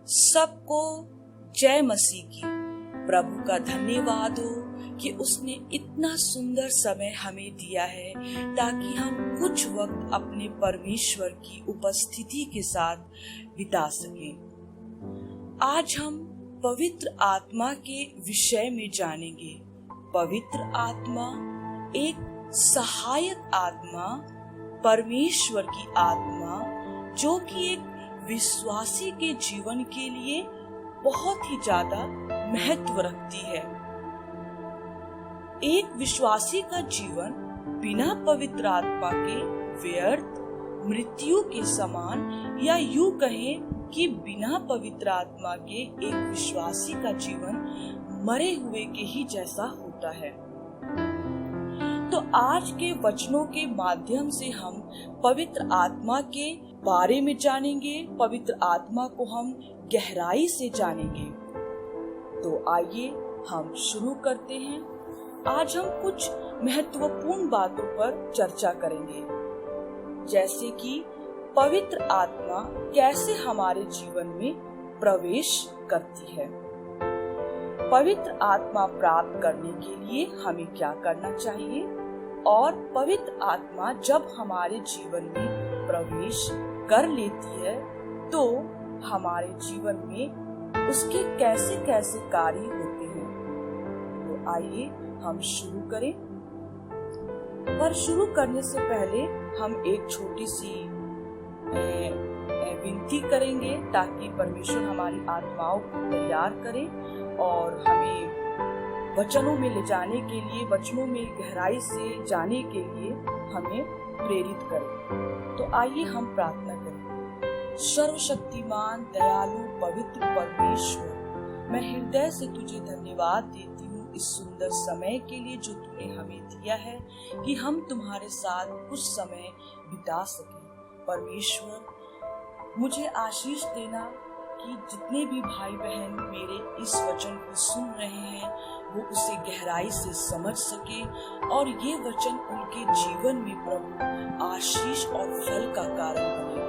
सबको जय मसीह की। प्रभु का धन्यवाद हो कि उसने इतना सुंदर समय हमें दिया है ताकि हम कुछ वक्त अपने परमेश्वर की उपस्थिति के साथ बिता सकें। आज हम पवित्र आत्मा के विषय में जानेंगे। पवित्र आत्मा एक सहायक आत्मा, परमेश्वर की आत्मा, जो कि एक विश्वासी के जीवन के लिए बहुत ही ज्यादा महत्व रखती है। एक विश्वासी का जीवन बिना पवित्र आत्मा के व्यर्थ, मृत्यु के समान, या यूं कहें कि बिना पवित्र आत्मा के एक विश्वासी का जीवन मरे हुए के ही जैसा होता है। तो आज के वचनों के माध्यम से हम पवित्र आत्मा के बारे में जानेंगे, पवित्र आत्मा को हम गहराई से जानेंगे। तो आइए हम शुरू करते हैं। आज हम कुछ महत्वपूर्ण बातों पर चर्चा करेंगे, जैसे कि पवित्र आत्मा कैसे हमारे जीवन में प्रवेश करती है, पवित्र आत्मा प्राप्त करने के लिए हमें क्या करना चाहिए, और पवित्र आत्मा जब हमारे जीवन में प्रवेश कर लेती है तो हमारे जीवन में उसके कैसे कैसे कार्य होते हैं। तो आइए हम शुरू करें। पर शुरू करने से पहले हम एक छोटी सी विनती करेंगे ताकि परमेश्वर हमारी आत्माओं को तैयार करे और हमें वचनों में ले जाने के लिए, वचनों में गहराई से जाने के लिए हमें प्रेरित करे। तो आइए हम प्रार्थना करें। सर्वशक्तिमान, दयालु, पवित्र परमेश्वर, मैं हृदय से तुझे धन्यवाद देती हूँ इस सुंदर समय के लिए जो तूने हमें दिया है कि हम तुम्हारे साथ कुछ समय बिता सकें। परमेश्वर, मुझे आशीष देना कि जितने भी भाई बहन मेरे इस वचन को सुन रहे हैं वो उसे गहराई से समझ सके और ये वचन उनके जीवन में प्रभु आशीष और फल का कारण बने।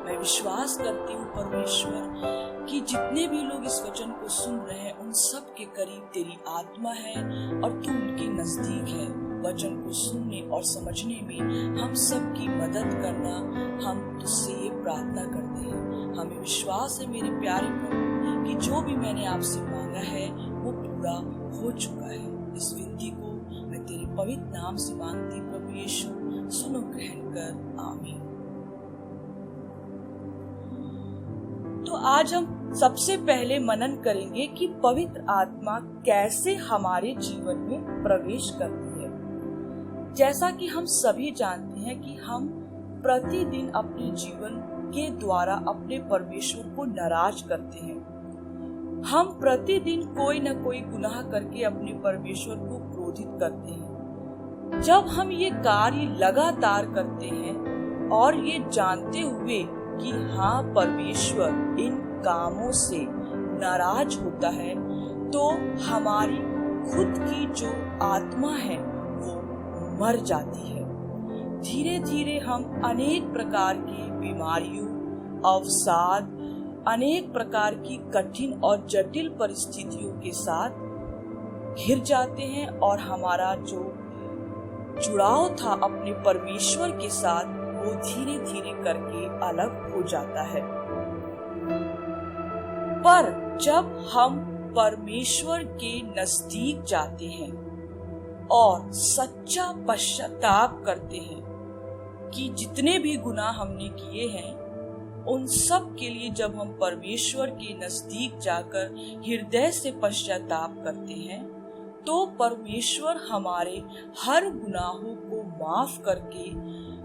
मैं विश्वास करती हूँ परमेश्वर कि जितने भी लोग इस वचन को सुन रहे हैं उन सब के करीब तेरी आत्मा है और तू उनके नजदीक है। वचन को सुनने और समझने में हम सब की मदद करना, हम तुझसे ये प्रार्थना करते हैं। हमें विश्वास है मेरे प्यारे प्रभु कि जो भी मैंने आपसे मांगा है वो पूरा हो चुका है। इस विनती को मैं तेरे पवित्र नाम से मांगती प्रभु यीशु, सुनो, ग्रहण कर, आमीन। तो आज हम सबसे पहले मनन करेंगे कि पवित्र आत्मा कैसे हमारे जीवन में प्रवेश करती है। जैसा कि हम सभी जानते हैं कि हम प्रतिदिन अपने जीवन के द्वारा अपने परमेश्वर को नाराज करते हैं। हम प्रतिदिन कोई न कोई गुनाह करके अपने परमेश्वर को क्रोधित करते हैं। जब हम ये कार्य लगातार करते हैं और ये जानते हुए कि हाँ परमेश्वर इन कामों से नाराज होता है, तो हमारी खुद की जो आत्मा है वो मर जाती है। धीरे धीरे हम अनेक प्रकार की बीमारियों, अवसाद, अनेक प्रकार की कठिन और जटिल परिस्थितियों के साथ घिर जाते हैं और हमारा जो जुड़ाव था अपने परमेश्वर के साथ वो धीरे धीरे करके अलग हो जाता है। पर जब हम परमेश्वर के नजदीक जाते हैं और सच्चा पश्चाताप करते हैं कि जितने भी गुनाह हमने किए हैं उन सब के लिए, जब हम परमेश्वर के नजदीक जाकर हृदय से पश्चाताप करते हैं तो परमेश्वर हमारे हर गुनाहों को माफ करके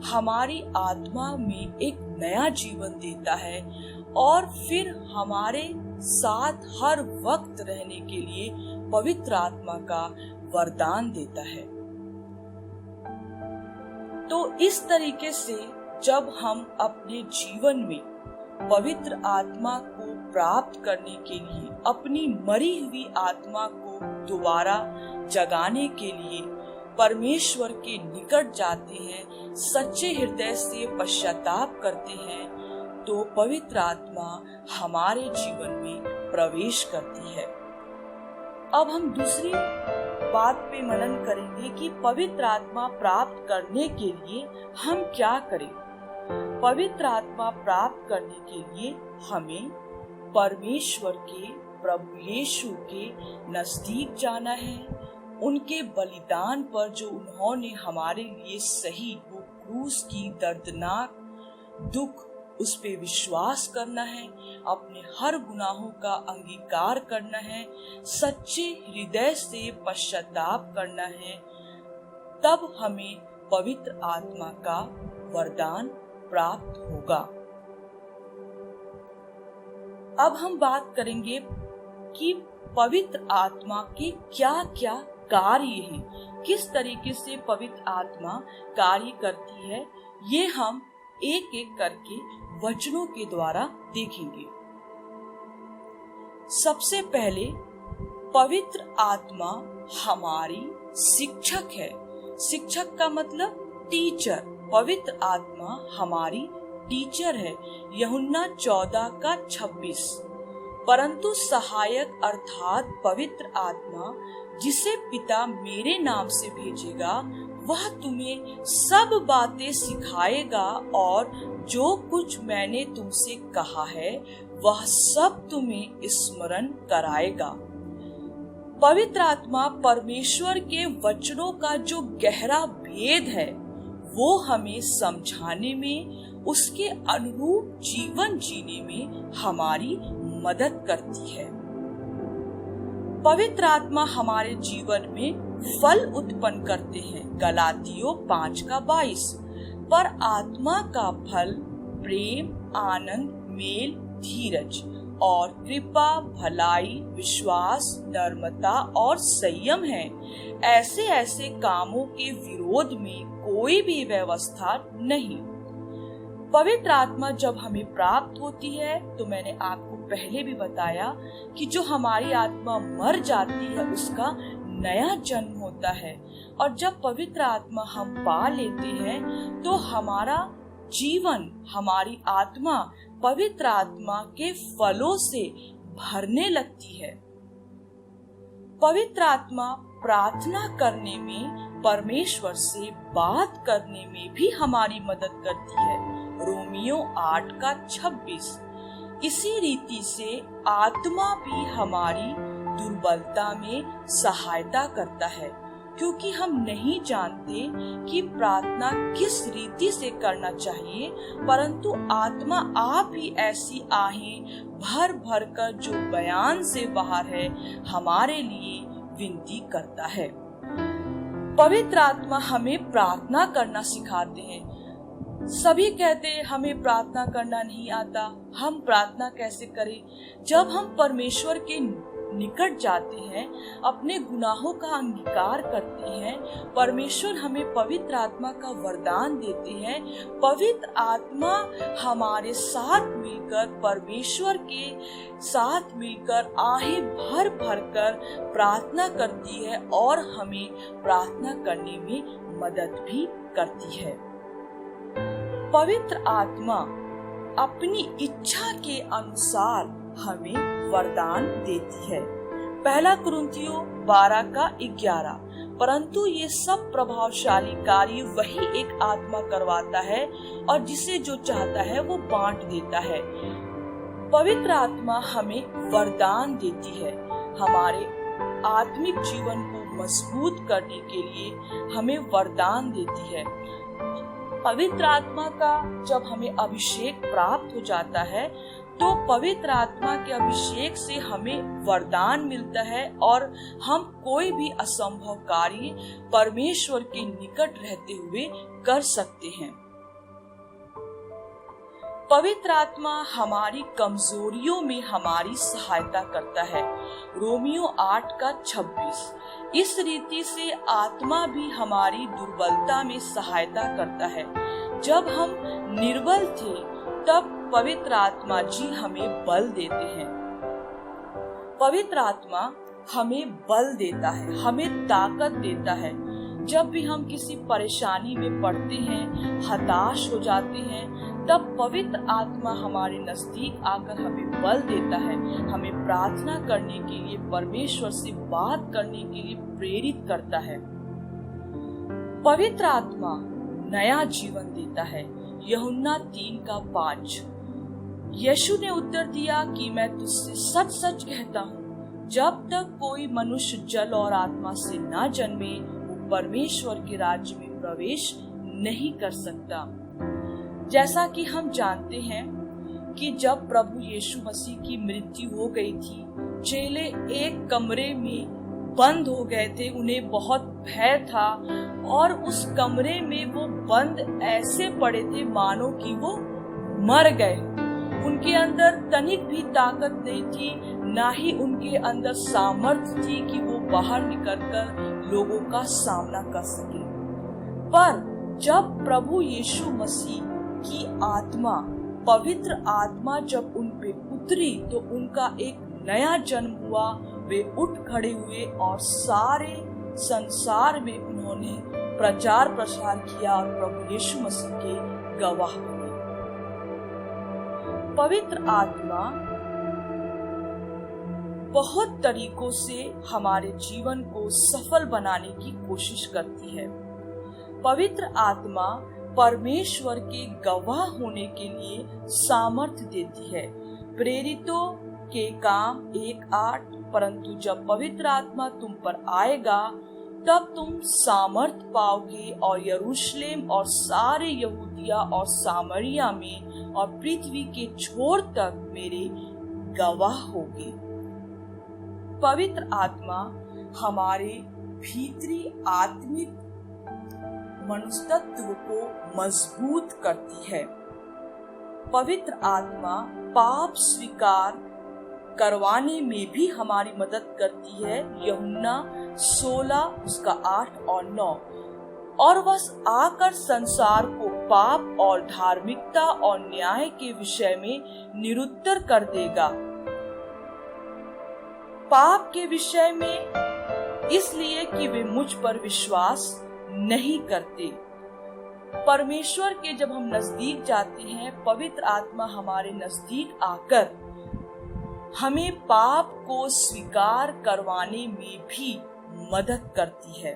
हमारी आत्मा में एक नया जीवन देता है और फिर हमारे साथ हर वक्त रहने के लिए पवित्र आत्मा का वरदान देता है। तो इस तरीके से जब हम अपने जीवन में पवित्र आत्मा को प्राप्त करने के लिए, अपनी मरी हुई आत्मा को दोबारा जगाने के लिए परमेश्वर के निकट जाते हैं, सच्चे हृदय से पश्चाताप करते हैं, तो पवित्र आत्मा हमारे जीवन में प्रवेश करती है। अब हम दूसरी बात पे मनन करेंगे कि पवित्र आत्मा प्राप्त करने के लिए हम क्या करें। पवित्र आत्मा प्राप्त करने के लिए हमें परमेश्वर के, प्रभु यीशु के नजदीक जाना है। उनके बलिदान पर जो उन्होंने हमारे लिए सही, वो क्रूस की दर्दनाक दुख, उस पे विश्वास करना है, अपने हर गुनाहों का अंगीकार करना है, सच्चे हृदय से पश्चाताप करना है। तब हमें पवित्र आत्मा का वरदान प्राप्त होगा। अब हम बात करेंगे कि पवित्र आत्मा के क्या क्या कार्य हैं, किस तरीके से पवित्र आत्मा कार्य करती है, ये हम एक एक करके वचनों के द्वारा देखेंगे। सबसे पहले पवित्र आत्मा हमारी शिक्षक है। शिक्षक का मतलब टीचर। पवित्र आत्मा हमारी टीचर है। यूहन्ना 14:26। परंतु सहायक अर्थात पवित्र आत्मा जिसे पिता मेरे नाम से भेजेगा, वह तुम्हें सब बातें सिखाएगा और जो कुछ मैंने तुमसे कहा है वह सब तुम्हें स्मरण कराएगा। पवित्र आत्मा परमेश्वर के वचनों का जो गहरा भेद है वो हमें समझाने में, उसके अनुरूप जीवन जीने में हमारी मदद करती है। पवित्र आत्मा हमारे जीवन में फल उत्पन्न करते हैं। गलातियों 5:22। पर आत्मा का फल प्रेम, आनंद, मेल, धीरज और कृपा, भलाई, विश्वास, नम्रता और संयम है। ऐसे ऐसे कामों के विरोध में कोई भी व्यवस्था नहीं। पवित्र आत्मा जब हमें प्राप्त होती है तो मैंने आपको पहले भी बताया कि जो हमारी आत्मा मर जाती है उसका नया जन्म होता है, और जब पवित्र आत्मा हम पा लेते हैं तो हमारा जीवन, हमारी आत्मा पवित्र आत्मा के फलों से भरने लगती है। पवित्र आत्मा प्रार्थना करने में, परमेश्वर से बात करने में भी हमारी मदद करती है। रोमियो 8:26। इसी रीति से आत्मा भी हमारी दुर्बलता में सहायता करता है, क्योंकि हम नहीं जानते कि प्रार्थना किस रीति से करना चाहिए, परंतु आत्मा आप ही ऐसी आहें भर भर कर जो बयान से बाहर है हमारे लिए विनती करता है। पवित्र आत्मा हमें प्रार्थना करना सिखाते हैं। सभी कहते हैं हमें प्रार्थना करना नहीं आता, हम प्रार्थना कैसे करें? जब हम परमेश्वर के निकट जाते हैं, अपने गुनाहों का अंगीकार करते हैं, परमेश्वर हमें पवित्र आत्मा का वरदान देते हैं। पवित्र आत्मा हमारे साथ मिलकर, परमेश्वर के साथ मिलकर आहें भर भर कर प्रार्थना करती है और हमें प्रार्थना करने में मदद भी करती है। पवित्र आत्मा अपनी इच्छा के अनुसार हमें वरदान देती है। 1 कुरिन्थियों 12:11। परंतु ये सब प्रभावशाली कार्य वही एक आत्मा करवाता है और जिसे जो चाहता है वो बांट देता है। पवित्र आत्मा हमें वरदान देती है। हमारे आत्मिक जीवन को मजबूत करने के लिए हमें वरदान देती है। पवित्र आत्मा का जब हमें अभिषेक प्राप्त हो जाता है तो पवित्र आत्मा के अभिषेक से हमें वरदान मिलता है और हम कोई भी असंभव कार्य परमेश्वर के निकट रहते हुए कर सकते हैं। पवित्र आत्मा हमारी कमजोरियों में हमारी सहायता करता है। रोमियो 8:26। इस रीति से आत्मा भी हमारी दुर्बलता में सहायता करता है। जब हम निर्बल थे तब पवित्र आत्मा जी हमें बल देते हैं। पवित्र आत्मा हमें बल देता है, हमें ताकत देता है। जब भी हम किसी परेशानी में पड़ते हैं, हताश हो जाते हैं, तब पवित्र आत्मा हमारे नजदीक आकर हमें बल देता है, हमें प्रार्थना करने के लिए, परमेश्वर से बात करने के लिए प्रेरित करता है। पवित्र आत्मा नया जीवन देता है। यूहन्ना 3:5। यीशु ने उत्तर दिया कि मैं तुझसे सच सच कहता हूँ, जब तक कोई मनुष्य जल और आत्मा से ना जन्मे वो परमेश्वर के राज्य में प्रवेश नहीं कर सकता। जैसा कि हम जानते हैं कि जब प्रभु यीशु मसीह की मृत्यु हो गई थी, चेले एक कमरे में बंद हो गए थे, उन्हें बहुत भय था और उस कमरे में वो बंद ऐसे पड़े थे मानो कि वो मर गए। उनके अंदर तनिक भी ताकत नहीं थी, ना ही उनके अंदर सामर्थ्य थी कि वो बाहर निकलकर लोगों का सामना कर सके। पर जब प्रभु यीशु मसीह की आत्मा, पवित्र आत्मा जब उन पे उतरी तो उनका एक नया जन्म हुआ। वे उठ खड़े हुए और सारे संसार में उन्होंने प्रचार प्रसार किया और प्रभु यीशु मसीह के गवाह बने। पवित्र आत्मा बहुत तरीकों से हमारे जीवन को सफल बनाने की कोशिश करती है। पवित्र आत्मा परमेश्वर के गवाह होने के लिए सामर्थ्य देती है। प्रेरितों के काम 1:8। परंतु जब पवित्र आत्मा तुम पर आएगा तब तुम सामर्थ्य पाओगे और यरूशलेम और सारे यहूदिया और सामरिया में और पृथ्वी के छोर तक मेरे गवाह होगे। पवित्र आत्मा हमारे भीतरी आत्मिक मनुष्यत्व को मजबूत करती है। पवित्र आत्मा पाप स्वीकार करवाने में भी हमारी मदद करती है। यूहन्ना 16:8 और 9। और वह आकर संसार को पाप और धार्मिकता और न्याय के विषय में निरुत्तर कर देगा। पाप के विषय में इसलिए कि वे मुझ पर विश्वास नहीं करते। परमेश्वर के जब हम नजदीक जाते हैं, पवित्र आत्मा हमारे नजदीक आकर हमें पाप को स्वीकार करवाने में भी मदद करती है।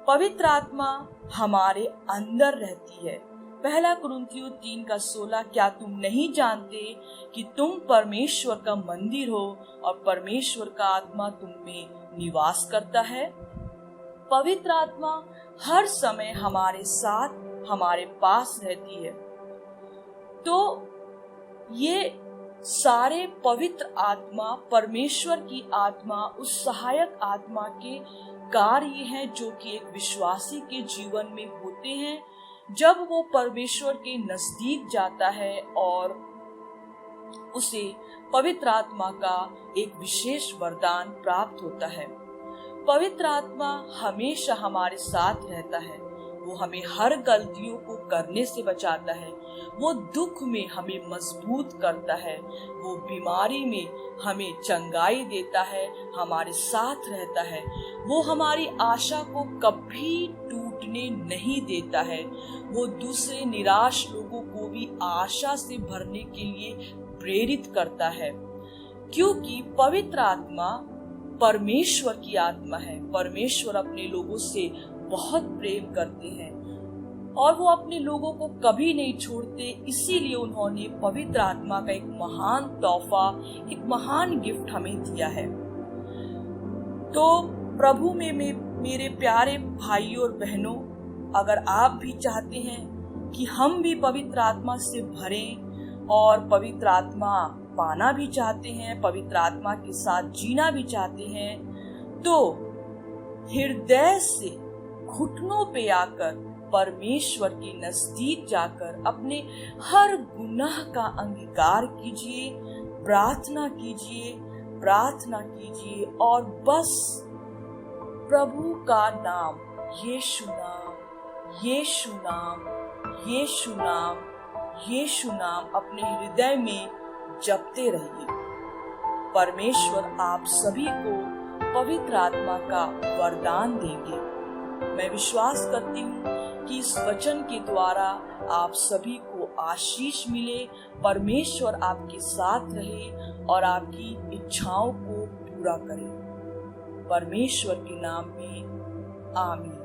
पवित्र आत्मा हमारे अंदर रहती है। 1 कुरिन्थियों 3:16। क्या तुम नहीं जानते कि तुम परमेश्वर का मंदिर हो और परमेश्वर का आत्मा तुम में निवास करता है? पवित्र आत्मा हर समय हमारे साथ, हमारे पास रहती है। तो ये सारे पवित्र आत्मा, परमेश्वर की आत्मा, उस सहायक आत्मा के कार्य हैं जो कि एक विश्वासी के जीवन में होते हैं जब वो परमेश्वर के नजदीक जाता है और उसे पवित्र आत्मा का एक विशेष वरदान प्राप्त होता है। पवित्र आत्मा हमेशा हमारे साथ रहता है। वो हमें हर गलतियों को करने से बचाता है। वो दुख में हमें मजबूत करता है। वो बीमारी में हमें चंगाई देता है, हमारे साथ रहता है। वो हमारी आशा को कभी टूटने नहीं देता है। वो दूसरे निराश लोगों को भी आशा से भरने के लिए प्रेरित करता है, क्योंकि पवित्र आत्मा परमेश्वर की आत्मा है। परमेश्वर अपने लोगों से बहुत प्रेम करते हैं और वो अपने लोगों को कभी नहीं छोड़ते। इसीलिए उन्होंने पवित्र आत्मा का एक महान तोहफा, एक महान गिफ्ट हमें दिया है। तो प्रभु में मेरे प्यारे भाइयों और बहनों, अगर आप भी चाहते हैं कि हम भी पवित्र आत्मा से भरें और पवित्र आत्मा पाना भी चाहते हैं, पवित्र आत्मा के साथ जीना भी चाहते हैं, तो हृदय से घुटनों पे आकर परमेश्वर के नजदीक जाकर अपने हर गुनाह का अंगीकार कीजिए, प्रार्थना कीजिए, प्रार्थना कीजिए और बस प्रभु का नाम, यीशु नाम, यीशु नाम, यीशु नाम, यीशु नाम अपने हृदय में जपते रहिए। परमेश्वर आप सभी को पवित्र आत्मा का वरदान देंगे। मैं विश्वास करती हूँ कि इस वचन के द्वारा आप सभी को आशीष मिले, परमेश्वर आपके साथ रहे और आपकी इच्छाओं को पूरा करे। परमेश्वर के नाम में आमीन।